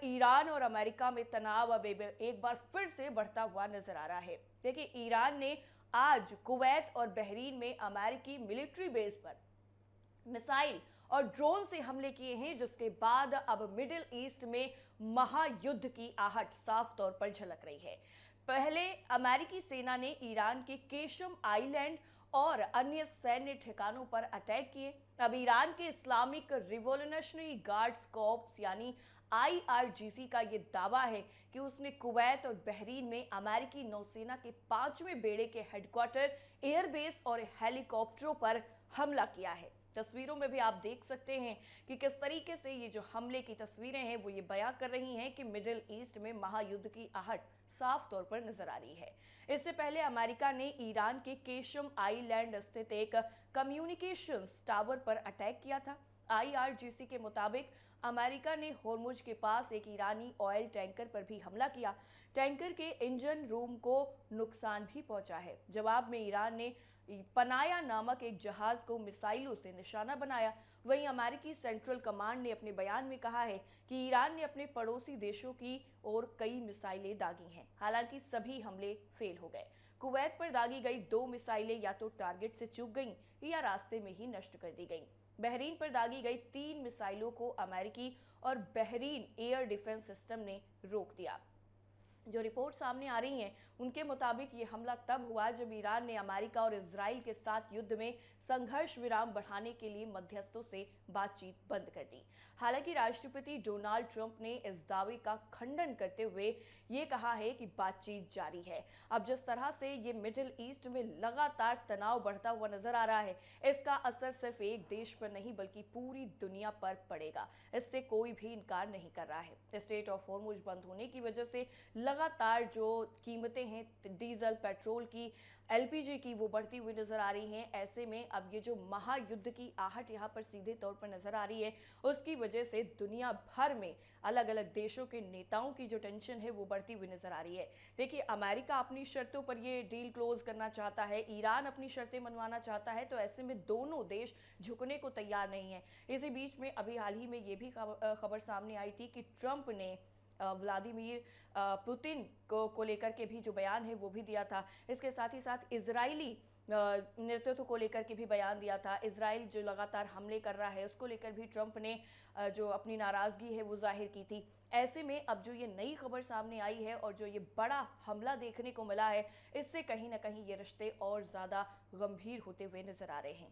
Iran और America में तनाव अब एक बार फिर से बढ़ता हुआ नजर आ रहा है। देखिए, ईरान ने आज कुवैत और बहरीन में अमेरिकी मिलिट्री बेस पर मिसाइल और ड्रोन से हमले किए हैं, जिसके बाद अब मिडिल ईस्ट में महायुद्ध की आहट साफ तौर पर झलक रही है। पहले अमेरिकी सेना ने ईरान के केशम आइलैंड और अन्य सैन्य ठिकानों पर अटैक किए। अब ईरान के इस्लामिक रिवॉल्यूशनरी गार्ड्स कॉर्प्स यानी IRGC का यह दावा है कि उसने कुवैत और बहरीन में अमेरिकी नौसेना के 5वें बेड़े के हेडक्वार्टर, एयरबेस और हेलीकॉप्टरों पर हमला किया है। तस्वीरों में भी आप देख सकते हैं कि किस तरीके से ये जो हमले की तस्वीरें हैं वो ये बयां कर रही हैं कि मिडिल ईस्ट में महायुद्ध की आहट साफ तौर पर नजर आ रही है। इससे पहले अमेरिका ने ईरान के केशम आइलैंड स्थित एक कम्युनिकेशंस टावर पर अटैक किया था। IRGC के मुताबिक अमेरिका ने होर्मुज के पास एक ईरानी ऑयल टैंकर पर भी हमला किया। टैंकर के इंजन रूम को नुकसान भी पहुंचा है। जवाब में ईरान ने पनाया नामक एक जहाज को मिसाइलों से निशाना बनाया। वहीं अमेरिकी सेंट्रल कमांड ने अपने बयान में कहा है कि ईरान ने अपने पड़ोसी देशों की ओर कई मिसाइलें दागी हैं। हालांकि सभी हमले फेल हो गए। कुवैत पर दागी गई 2 मिसाइलें या तो टारगेट से चूक गईं या रास्ते में ही नष्ट कर दी गईं। बहरीन पर दागी गई 3 मिसाइलों को अमेरिकी और बहरीन एयर डिफेंस सिस्टम ने रोक दिया। जो रिपोर्ट सामने आ रही हैं उनके मुताबिक ये हमला तब हुआ जब ईरान ने अमेरिका और इजराइल के साथ युद्ध में संघर्ष विराम बढ़ाने के लिए मध्यस्थों से बातचीत बंद कर दी। हालांकि राष्ट्रपति डोनाल्ड ट्रंप ने इस दावे का खंडन करते हुए ये कहा है कि बातचीत जारी है। अब जिस तरह से ये मिडिल ईस्ट में लगातार तनाव बढ़ता हुआ नजर आ रहा है, इसका असर सिर्फ एक देश पर नहीं बल्कि पूरी दुनिया पर पड़ेगा। इससे कोई भी इनकार नहीं कर रहा है। स्ट्रेट ऑफ हॉर्मुज बंद होने की वजह से लगातार जो कीमतें हैं डीजल, पेट्रोल की, LPG की, वो बढ़ती हुई नजर आ रही हैं। ऐसे में अब ये जो महायुद्ध की आहट यहाँ पर सीधे तौर पर नजर आ रही है, उसकी वजह से दुनिया भर में अलग अलग देशों के नेताओं की जो टेंशन है वो बढ़ती हुई नजर आ रही है। देखिए, अमेरिका अपनी शर्तों पर ये डील क्लोज करना चाहता है, ईरान अपनी शर्तें मनवाना चाहता है, तो ऐसे में दोनों देश झुकने को तैयार नहीं है। इसी बीच में अभी हाल ही में ये भी खबर सामने आई थी कि ट्रंप ने व्लादिमीर पुतिन को लेकर के भी जो बयान है वो भी दिया था। इसके साथ ही साथ इजरायली नेतृत्व को लेकर के भी बयान दिया था। इजराइल जो लगातार हमले कर रहा है उसको लेकर भी ट्रंप ने जो अपनी नाराजगी है वो जाहिर की थी। ऐसे में अब जो ये नई खबर सामने आई है और जो ये बड़ा हमला देखने को मिला है, इससे कहीं ना कहीं ये रिश्ते और ज़्यादा गंभीर होते हुए नजर आ रहे हैं।